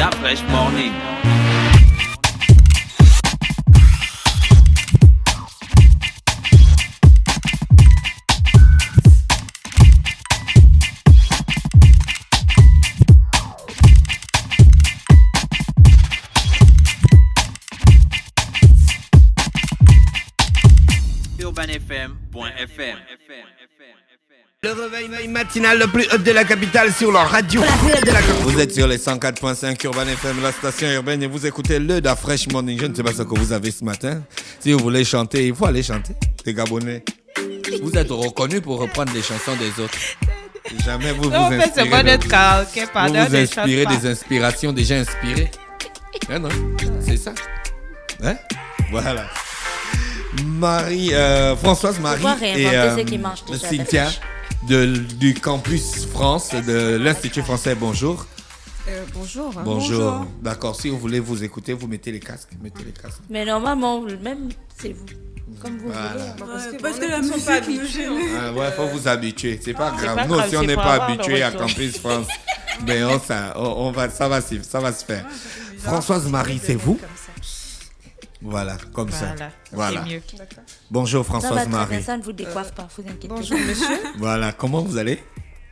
Da Fresh Morning. UrbanFM.fm. Le réveil matinal le plus hot de la capitale sur leur radio. Vous êtes sur les 104.5 Urban FM, la station urbaine, et vous écoutez le Da Fresh Morning. Je ne sais pas ce que vous avez ce matin. Si vous voulez chanter, il faut aller chanter. Les Gabonais, vous êtes reconnus pour reprendre les chansons des autres. Jamais vous Non, vous en fait, c'est pas d'être karaoké, pardon. vous inspirez des inspirations déjà inspirées. Hein, non, c'est ça. Hein? Voilà. Françoise Marie et Cynthia du Campus France de l'Institut français. Bonjour. Bonjour. D'accord, si vous voulez vous écouter, vous mettez les casques. Mais normalement, même c'est vous. Comme vous Voilà. voulez. Parce que la musique nous gêne. Ouais, faut vous habituer. C'est pas grave. pas Nous grave, aussi, on c'est n'est pour pas avoir le habitué à retour. Campus France. Mais ça va se faire. Françoise Marie, c'est vous? Voilà, comme ça. Voilà. C'est mieux. Bonjour Ça va Françoise très bien, Marie. ça ne vous décoiffe pas, vous inquiétez pas. Bonjour monsieur. Voilà, comment vous allez?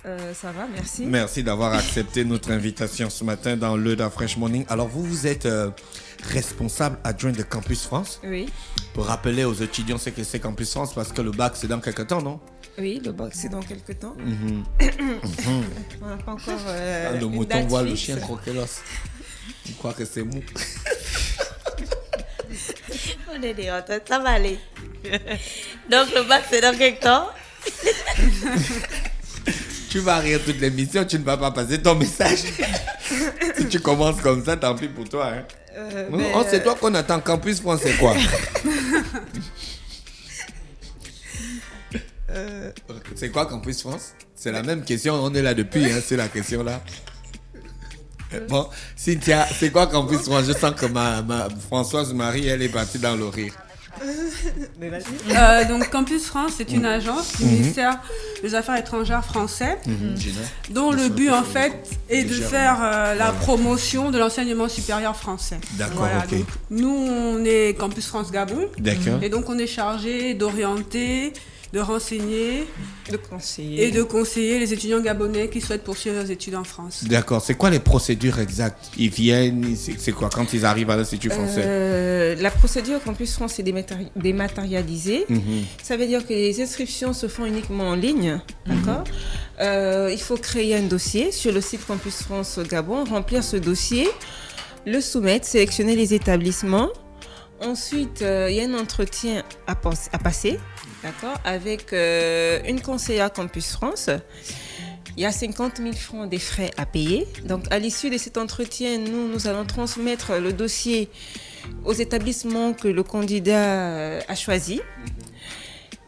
Ça va, merci. Merci d'avoir accepté notre invitation ce matin dans le Da Fresh Morning. Alors vous êtes responsable adjoint de Campus France. Oui, Pour rappeler aux étudiants ce que c'est Campus France, parce que le bac c'est dans quelques temps, non? oui, le bac c'est dans quelques temps. On n'a pas encore Le une mouton date voit le fixe. chien croquer l'os. Il croit que c'est mou. On est des hontes, ça va aller. Donc le bac c'est dans quel temps? Tu vas rire toute l'émission, tu ne vas pas passer ton message. Si tu commences comme ça, tant pis pour toi. Hein. Non, c'est toi qu'on attend. Campus France, c'est quoi? C'est quoi Campus France? C'est la même question, on est là depuis, hein, c'est la question là. Bon, Cynthia, c'est quoi Campus France? Je sens que ma Françoise Marie, elle est partie dans le rire. Donc Campus France, c'est une agence du ministère des Affaires étrangères français, dont le but en fait est de faire la promotion de l'enseignement supérieur français. D'accord, Voilà, ok. donc, nous, on est Campus France Gabon, D'accord. et donc on est chargé d'orienter, de renseigner et de conseiller les étudiants gabonais qui souhaitent poursuivre leurs études en France. D'accord, c'est quoi les procédures exactes? Ils viennent, c'est quoi quand ils arrivent à l'Institut français? La procédure Campus France est dématérialisée. Ça veut dire que les inscriptions se font uniquement en ligne. D'accord. Il faut créer un dossier sur le site Campus France Gabon, remplir ce dossier, le soumettre, sélectionner les établissements. Ensuite, il y a un entretien à passer, d'accord, avec une conseillère Campus France. Il y a 50 000 francs des frais à payer. Donc, à l'issue de cet entretien, nous allons transmettre le dossier aux établissements que le candidat a choisis.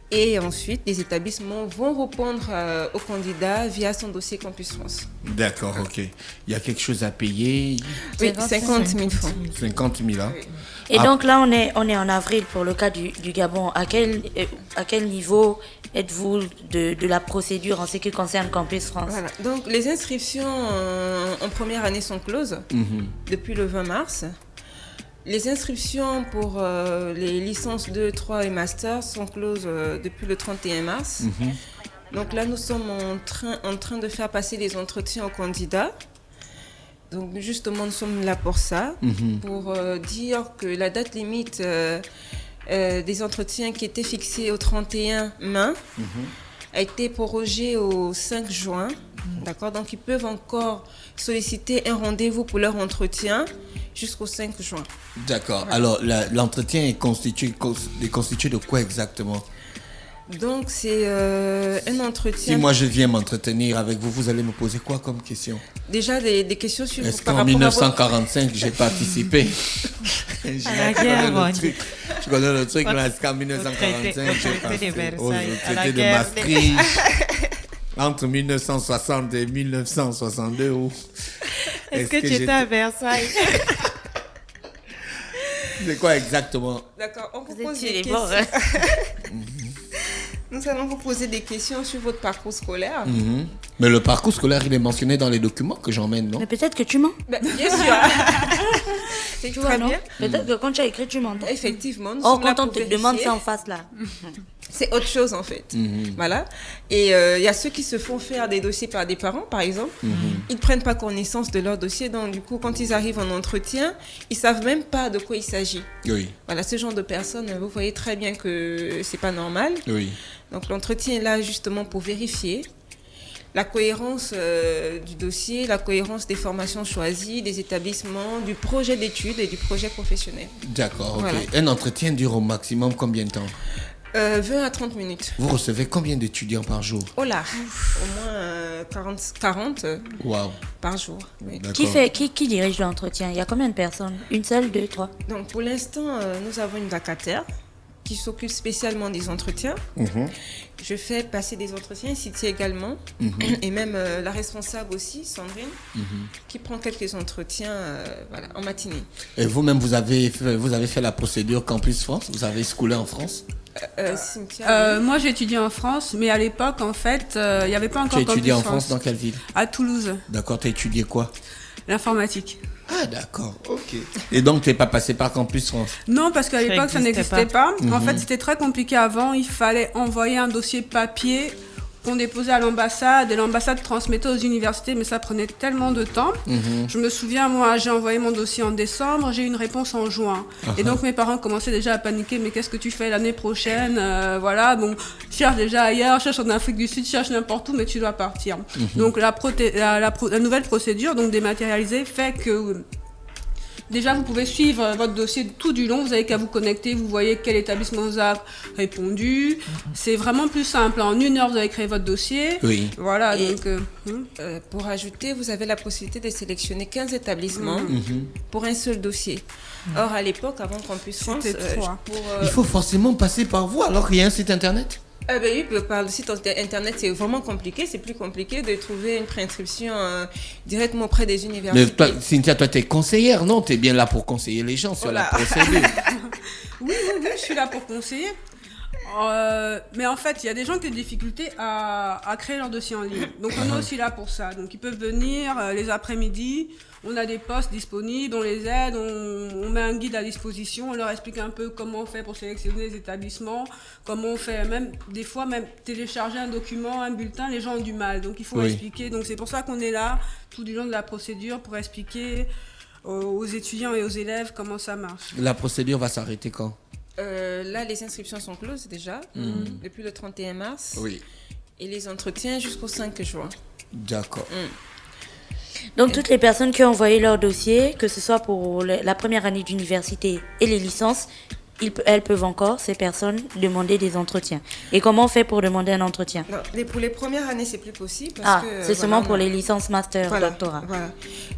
Et ensuite, les établissements vont répondre au candidat via son dossier Campus France. D'accord, ok. Il y a quelque chose à payer? Oui, 50 000 francs. 50 000, hein? Et donc là, on est en avril pour le cas du Gabon. À quel niveau êtes-vous de la procédure en ce qui concerne Campus France? Voilà. Donc, les inscriptions en première année sont closes depuis le 20 mars. Les inscriptions pour les licences 2, 3 et master sont closes depuis le 31 mars. Donc là, nous sommes en train de faire passer les entretiens aux candidats. Donc justement, nous sommes là pour ça, pour dire que la date limite des entretiens qui était fixée au 31 mai a été prorogée au 5 juin. D'accord, donc ils peuvent encore solliciter un rendez-vous pour leur entretien jusqu'au 5 juin. D'accord. Voilà. Alors, l'entretien est constitué de quoi exactement? Donc, c'est un entretien... Si moi je viens m'entretenir avec vous, vous allez me poser quoi comme question? Déjà, des questions sur... Est-ce qu'en 1945, j'ai participé? À la guerre, tu connais le truc là? Est-ce qu'en 1945, j'ai participé au traité de Maastricht? Entre 1960 et 1962, ou... Est-ce que tu étais à Versailles? C'est quoi exactement? D'accord, on vous pose des des questions. Nous allons vous poser des questions sur votre parcours scolaire. Mais le parcours scolaire, il est mentionné dans les documents que j'emmène, non? Mais peut-être que tu mens. Bien sûr. C'est Tu vois, très non? bien. Peut-être que quand tu as écrit, tu mens. Effectivement. Oh, quand on te demande ça en face, là. C'est autre chose en fait. Voilà. Et il y a ceux qui se font faire des dossiers par des parents, par exemple. Ils ne prennent pas connaissance de leur dossier. Donc, du coup, quand ils arrivent en entretien, ils ne savent même pas de quoi il s'agit. Oui. Voilà, ce genre de personnes, vous voyez très bien que c'est pas normal. Oui. Donc, l'entretien est là justement pour vérifier la cohérence du dossier, la cohérence des formations choisies, des établissements, du projet d'études et du projet professionnel. D'accord, ok. Voilà. Un entretien dure au maximum combien de temps? 20 à 30 minutes. Vous recevez combien d'étudiants par jour? Oh là, au moins 40 Waouh. par jour. Oui. D'accord. Qui dirige l'entretien? Il y a combien de personnes? Une seule, deux, trois? Donc pour l'instant, nous avons une vacataire qui s'occupe spécialement des entretiens. Je fais passer des entretiens, Cynthia également, et même la responsable aussi, Sandrine, qui prend quelques entretiens voilà, en matinée. Et vous-même, vous avez fait la procédure Campus France? Vous avez schoolé en France? Cynthia, Moi, j'ai étudié en France, mais à l'époque, en fait, il n'y avait pas Tu encore as étudié en Campus France dans quelle ville? À Toulouse, D'accord, tu as étudié quoi? l'informatique. Ah, d'accord, ok. Et donc, tu n'es pas passé par Campus France? Non, parce qu'à Ça l'époque, ça n'existait n'existait pas. En fait, c'était très compliqué avant. Il fallait envoyer un dossier papier qu'on déposait à l'ambassade et l'ambassade transmettait aux universités, mais ça prenait tellement de temps. Je me souviens, moi, j'ai envoyé mon dossier en décembre, j'ai eu une réponse en juin. Et donc, mes parents commençaient déjà à paniquer, mais qu'est-ce que tu fais l'année prochaine? Voilà, bon, cherche déjà ailleurs, cherche en Afrique du Sud, cherche n'importe où, mais tu dois partir. Donc, la nouvelle procédure, donc dématérialisée, fait que déjà, vous pouvez suivre votre dossier tout du long. Vous n'avez qu'à vous connecter. Vous voyez quel établissement vous a répondu. C'est vraiment plus simple. En 1 heure, vous avez créé votre dossier. Oui. Voilà. Et- Donc, pour ajouter, vous avez la possibilité de sélectionner 15 établissements pour un seul dossier. Or, à l'époque, avant Campus France, C'était 3. Il faut forcément passer par vous alors qu'il y a un site internet? Oui, par le site internet, c'est vraiment compliqué. C'est plus compliqué de trouver une préinscription directement auprès des Mais universités. toi, Cynthia, toi, tu es conseillère, non? Tu es bien là pour conseiller les gens sur la Voilà. procédure. Oui, je suis là pour conseiller. Mais en fait, il y a des gens qui ont des difficultés à créer leur dossier en ligne. Donc, on est aussi là pour ça. Donc, ils peuvent venir les après-midi. On a des postes disponibles, on les aide, on met un guide à disposition, on leur explique un peu comment on fait pour sélectionner les établissements, comment on fait, même des fois, même télécharger un document, un bulletin, les gens ont du mal. Donc, il faut Oui. expliquer. Donc, c'est pour ça qu'on est là tout du long de la procédure pour expliquer aux étudiants et aux élèves comment ça marche. La procédure va s'arrêter quand? Là, les inscriptions sont closes déjà, depuis le 31 mars. Oui. Et les entretiens jusqu'au 5 juin. D'accord. Donc, toutes les personnes qui ont envoyé leur dossier, que ce soit pour la première année d'université et les licences, elles peuvent encore, ces personnes, demander des entretiens. Et comment on fait pour demander un entretien? Non, pour les premières années, c'est plus possible. Parce que, c'est seulement voilà, pour les licences, master, doctorat. Voilà.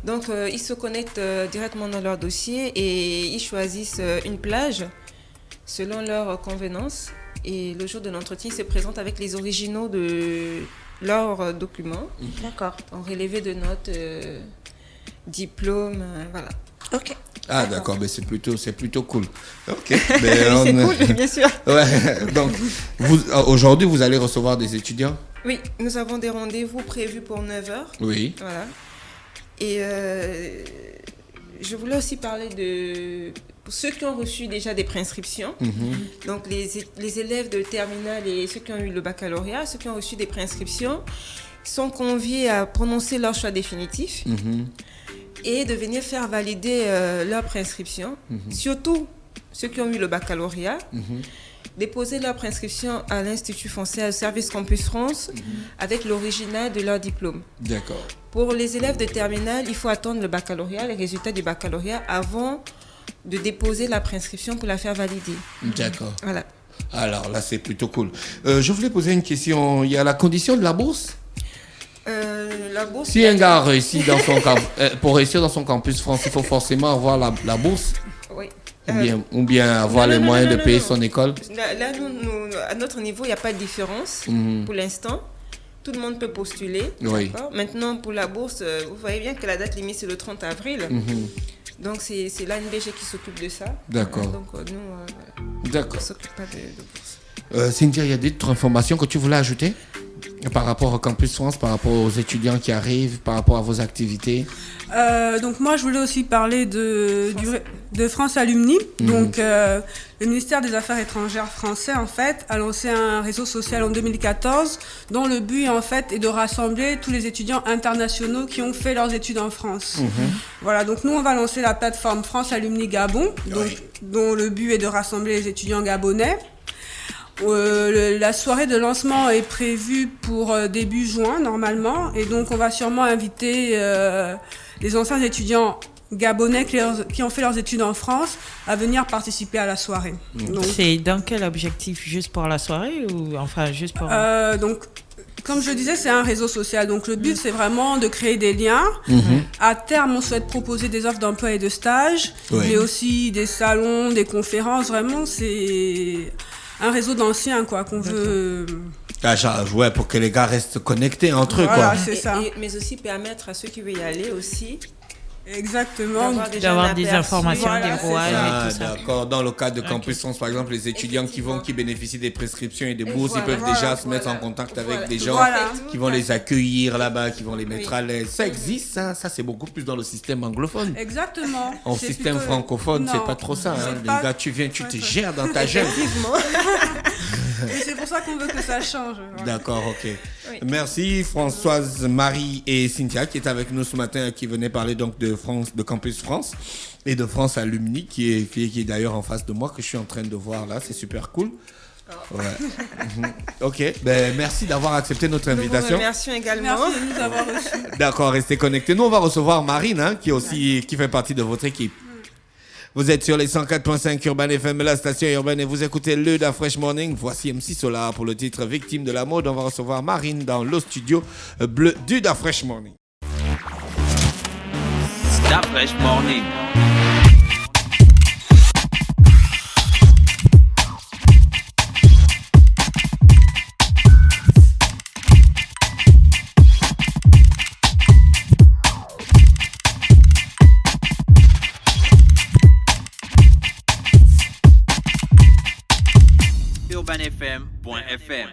Donc, ils se connectent directement dans leur dossier et ils choisissent une plage selon leur convenance. Et le jour de l'entretien, ils se présentent avec les originaux de leurs documents, D'accord. en relevé de notes, diplômes, voilà. Ok. Ah, d'accord, mais c'est plutôt cool. Ok. C'est cool, bien sûr. Ouais, donc, aujourd'hui, vous allez recevoir des étudiants? Oui, nous avons des rendez-vous prévus pour 9h. Oui. Voilà. Et je voulais aussi parler de pour ceux qui ont reçu déjà des préinscriptions. Donc les élèves de terminale et ceux qui ont eu le baccalauréat, ceux qui ont reçu des préinscriptions, sont conviés à prononcer leur choix définitif et de venir faire valider leur préinscription. Surtout ceux qui ont eu le baccalauréat. Déposer leur préinscription à l'Institut français, au service Campus France, avec l'original de leur diplôme. D'accord. Pour les élèves de terminale, il faut attendre le baccalauréat, les résultats du baccalauréat, avant de déposer la préinscription pour la faire valider. D'accord. Voilà. Alors là, c'est plutôt cool. Je voulais poser une question. Il y a la condition de la bourse? La bourse. Si un gars réussit dans son pour réussir dans son campus France, il faut forcément avoir la bourse? Oui. Ou bien avoir les moyens de payer son école? Là, à notre niveau, il n'y a pas de différence pour l'instant. Tout le monde peut postuler. Oui. Maintenant, pour la bourse, vous voyez bien que la date limite, c'est le 30 avril. Donc, c'est l'ANBG qui s'occupe de ça. D'accord. Donc, nous, on ne D'accord. s'occupe pas de bourse. Cynthia, il y a d'autres informations que tu voulais ajouter? Par rapport au Campus France, par rapport aux étudiants qui arrivent, par rapport à vos activités? Donc moi, je voulais aussi parler de France Alumni. Donc le ministère des Affaires étrangères français, en fait, a lancé un réseau social en 2014 dont le but, en fait, est de rassembler tous les étudiants internationaux qui ont fait leurs études en France. Voilà, donc nous, on va lancer la plateforme France Alumni Gabon, dont le but est de rassembler les étudiants gabonais. La soirée de lancement est prévue pour début juin normalement, et donc on va sûrement inviter les anciens étudiants gabonais qui ont fait leurs études en France à venir participer à la soirée. Donc, c'est dans quel objectif? Juste pour la soirée ou enfin juste pour... donc, comme je le disais, c'est un réseau social. Donc le but, c'est vraiment de créer des liens. À terme, on souhaite proposer des offres d'emploi et de stage, mais aussi des salons, des conférences. Vraiment, c'est un réseau d'anciens, quoi, qu'on veut... Ouais, pour que les gars restent connectés entre eux, voilà, quoi. c'est ça. Mais aussi permettre à ceux qui veulent y aller aussi Exactement. D'avoir des informations, voilà, des rouages et tout ça. D'accord. Dans le cadre de Campus France, par exemple, les étudiants qui bénéficient des prescriptions et des bourses, ils peuvent déjà se mettre en contact avec des gens qui vont les accueillir là-bas, qui vont les mettre à l'aise. Ça existe, ça c'est beaucoup plus dans le système anglophone. Exactement. En système francophone, c'est pas trop ça. Hein. Les gars, tu viens, tu te gères dans ta gêne. Et c'est pour ça qu'on veut que ça change. Voilà. D'accord, ok. Oui. Merci Françoise, Marie et Cynthia qui est avec nous ce matin, qui venaient parler donc de France, de Campus France et de France Alumni, qui est d'ailleurs en face de moi, que je suis en train de voir là. C'est super cool. Ouais. Ok, merci d'avoir accepté notre invitation. Merci également. Merci de nous avoir reçus. D'accord, restez connectés. Nous, on va recevoir Marine, qui fait partie de votre équipe. Vous êtes sur les 104.5 Urban FM, la station urbaine, et vous écoutez le Da Fresh Morning. Voici MC Solar pour le titre Victime de la mode. On va recevoir Marine dans le studio bleu du Da Fresh Morning. Da Fresh Morning. UrbanFM.fm